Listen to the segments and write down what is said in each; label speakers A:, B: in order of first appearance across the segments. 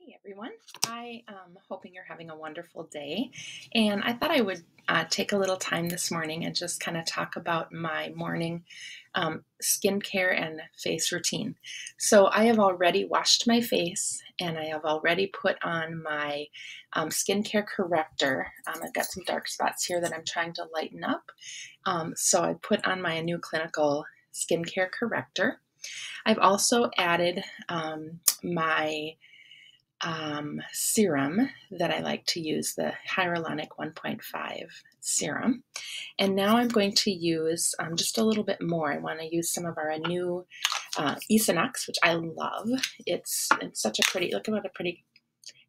A: Hey everyone, I am hoping you're having a wonderful day. And I thought I would take a little time this morning and just kind of talk about my morning skincare and face routine. So I have already washed my face and I have already put on my skincare corrector. I've got some dark spots here that I'm trying to lighten up. So I put on my new clinical skincare corrector. I've also added my serum that I like to use, the Hyaluronic 1.5 serum. And now I'm going to use just a little bit more. I want to use some of our new Esonox, which I love. It's such a pretty, look at what a pretty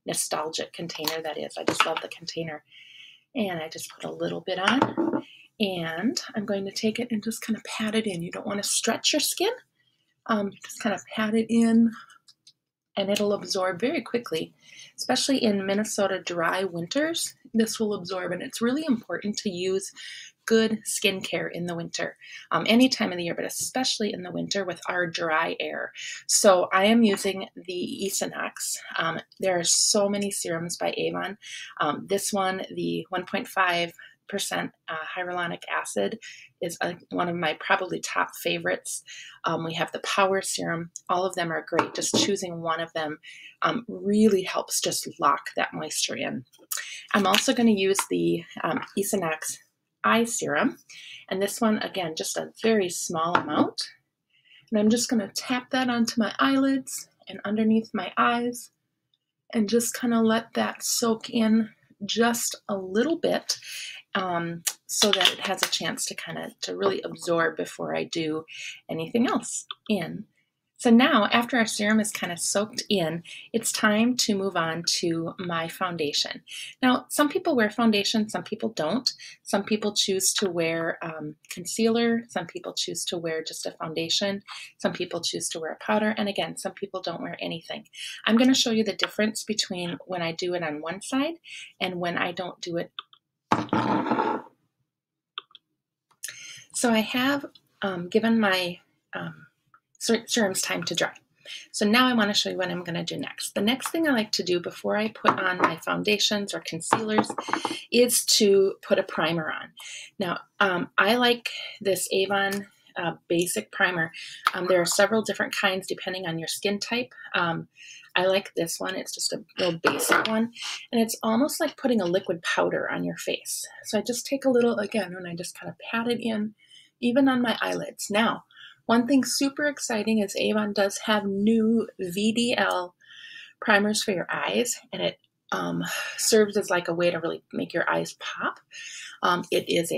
A: nostalgic container that is. I just love the container. And I just put a little bit on. And I'm going to take it and just kind of pat it in. You don't want to stretch your skin. Just kind of pat it in and it'll absorb very quickly, especially in Minnesota dry winters. This will absorb, and it's really important to use good skincare in the winter, any time of the year, but especially in the winter with our dry air. So I am using the Esonox. There are so many serums by Avon. This one, the 1.5% hyaluronic acid, is one of my probably top favorites. We have the Power Serum. All of them are great. Just choosing one of them really helps just lock that moisture in. I'm also going to use the Esonox Eye Serum. And this one, again, just a very small amount. And I'm just going to tap that onto my eyelids and underneath my eyes and just kind of let that soak in just a little bit. So that it has a chance to really absorb before I do anything else in. So now, after our serum is kind of soaked in, it's time to move on to my foundation. Now, some people wear foundation, some people don't. Some people choose to wear concealer, some people choose to wear just a foundation, some people choose to wear a powder, and again, some people don't wear anything. I'm going to show you the difference between when I do it on one side and when I don't do it. So I have given my serums time to dry. So now I want to show you what I'm going to do next. The next thing I like to do before I put on my foundations or concealers is to put a primer on. Now, I like this Avon basic primer. There are several different kinds depending on your skin type. I like this one. It's just a real basic one. And it's almost like putting a liquid powder on your face. So I just take a little, again, and I just kind of pat it in, even on my eyelids. Now, one thing super exciting is Avon does have new VDL primers for your eyes, and it serves as like a way to really make your eyes pop. There's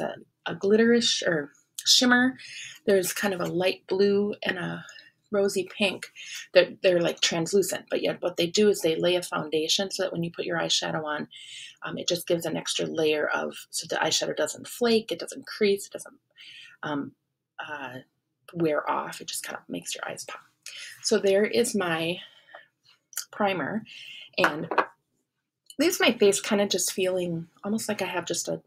A: a glitterish or shimmer. There's kind of a light blue and a rosy pink. They're like translucent, but yet what they do is they lay a foundation so that when you put your eyeshadow on, it just gives an extra layer so the eyeshadow doesn't flake, it doesn't crease, it doesn't wear off. It just kind of makes your eyes pop. So there is my primer, and leaves my face kind of just feeling almost like I have just a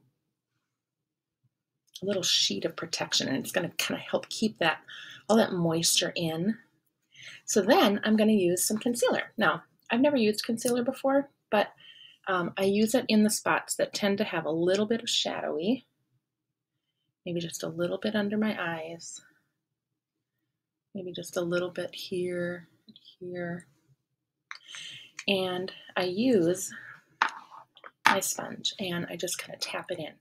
A: little sheet of protection, and it's going to kind of help keep all that moisture in. So then I'm going to use some concealer. Now, I've never used concealer before, but I use it in the spots that tend to have a little bit of shadowy, maybe just a little bit under my eyes, maybe just a little bit here, here. And I use my sponge and I just kind of tap it in.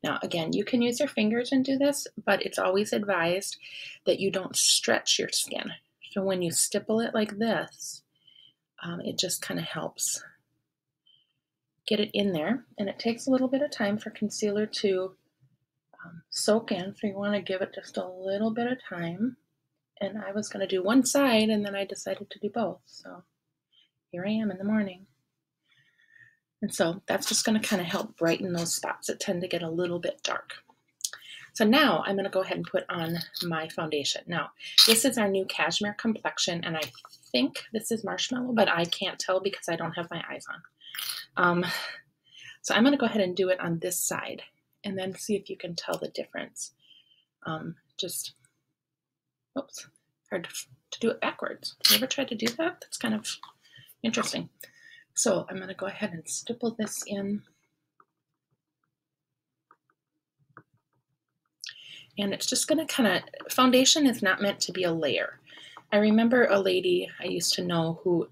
A: Now, again, you can use your fingers and do this, but it's always advised that you don't stretch your skin. So when you stipple it like this, it just kind of helps get it in there. And it takes a little bit of time for concealer to soak in, so you want to give it just a little bit of time. And I was going to do one side, and then I decided to do both. So here I am in the morning. And so that's just going to kind of help brighten those spots that tend to get a little bit dark. So now I'm going to go ahead and put on my foundation. Now, this is our new Cashmere Complexion, and I think this is Marshmallow, but I can't tell because I don't have my eyes on. So I'm going to go ahead and do it on this side, and then see if you can tell the difference. Oops, hard to do it backwards. Have you ever tried to do that? That's kind of Interesting. So I'm going to go ahead and stipple this in. And it's just going to kind of, foundation is not meant to be a layer. I remember a lady I used to know who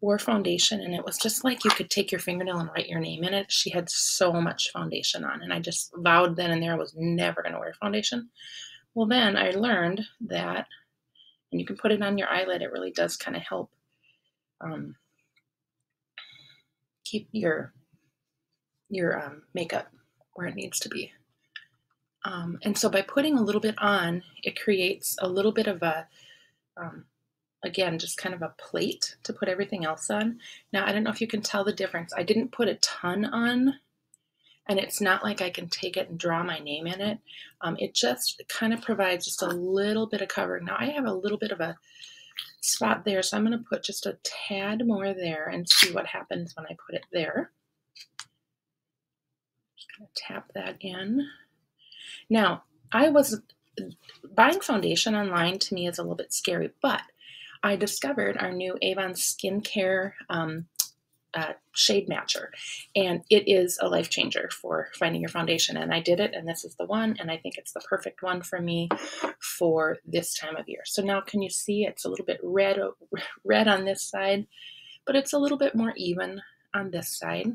A: wore foundation, and it was just like you could take your fingernail and write your name in it. She had so much foundation on, and I just vowed then and there I was never going to wear foundation. Well, then I learned that, and you can put it on your eyelid, it really does kind of help keep your makeup where it needs to be. And so by putting a little bit on, it creates a little bit of a, again, just kind of a plate to put everything else on. Now, I don't know if you can tell the difference. I didn't put a ton on, and it's not like I can take it and draw my name in it. It just kind of provides just a little bit of cover. Now, I have a little bit of a spot there, so I'm going to put just a tad more there and see what happens when I put it there. Just going to tap that in. Now, buying foundation online to me is a little bit scary, but I discovered our new Avon Skincare shade matcher, and it is a life changer for finding your foundation. And I did it, and this is the one, and I think it's the perfect one for me for this time of year. So now can you see it's a little bit red on this side, but it's a little bit more even on this side.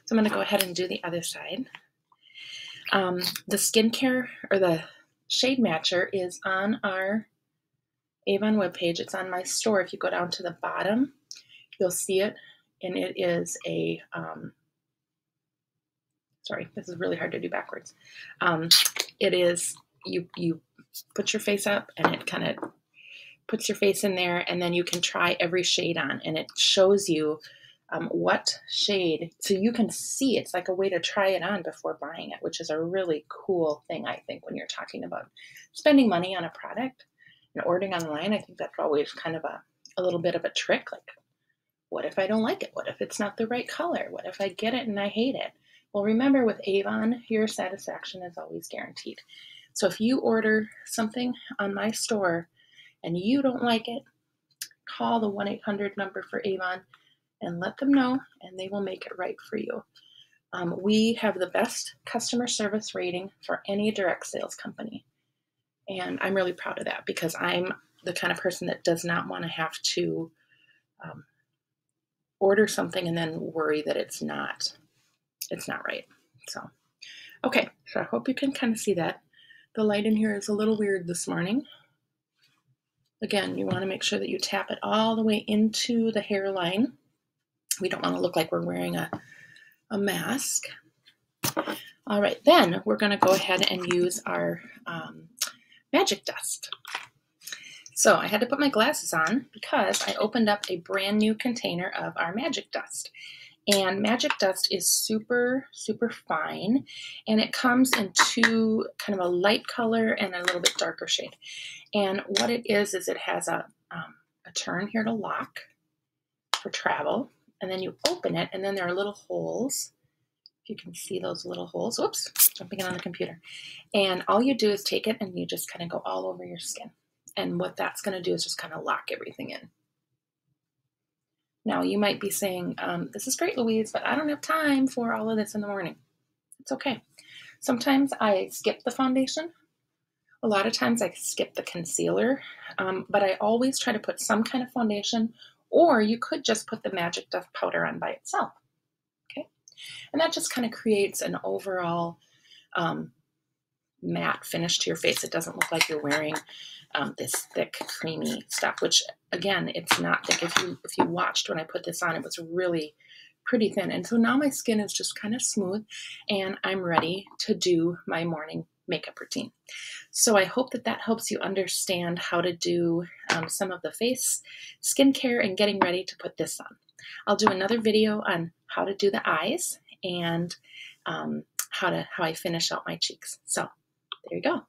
A: So I'm going to go ahead and do the other side. The skincare, or the shade matcher, is on our Avon webpage. It's on my store. If you go down to the bottom, you'll see it, and it is a, sorry, this is really hard to do backwards. It is, you put your face up, and it kind of puts your face in there, and then you can try every shade on, and it shows you what shade, so you can see. It's like a way to try it on before buying it, which is a really cool thing, I think, when you're talking about spending money on a product and ordering online. I think that's always kind of a little bit of a trick. Like, what if I don't like it? What if it's not the right color? What if I get it and I hate it? Well, remember, with Avon, your satisfaction is always guaranteed. So if you order something on my store and you don't like it, call the 1-800 number for Avon and let them know, and they will make it right for you. We have the best customer service rating for any direct sales company. And I'm really proud of that, because I'm the kind of person that does not want to have to order something and then worry that it's not right. So, okay, so I hope you can kind of see that. The light in here is a little weird this morning. Again, you want to make sure that you tap it all the way into the hairline. We don't want to look like we're wearing a mask. All right, then we're going to go ahead and use our magic dust. So I had to put my glasses on because I opened up a brand new container of our magic dust. And magic dust is super, super fine, and it comes in two, kind of a light color and a little bit darker shade. And what it is it has a turn here to lock for travel, and then you open it, and then there are little holes. If you can see those little holes. Whoops, jumping in on the computer. And all you do is take it, and you just kind of go all over your skin. And what that's going to do is just kind of lock everything in. Now, you might be saying, this is great, Louise, but I don't have time for all of this in the morning. It's okay. Sometimes I skip the foundation. A lot of times I skip the concealer, but I always try to put some kind of foundation, or you could just put the magic dust powder on by itself. Okay, and that just kind of creates an overall matte finish to your face. It doesn't look like you're wearing this thick, creamy stuff, which, again, it's not thick. If you watched when I put this on, it was really pretty thin. And so now my skin is just kind of smooth, and I'm ready to do my morning makeup routine. So I hope that helps you understand how to do some of the face skincare and getting ready to put this on. I'll do another video on how to do the eyes and how I finish out my cheeks. So there you go.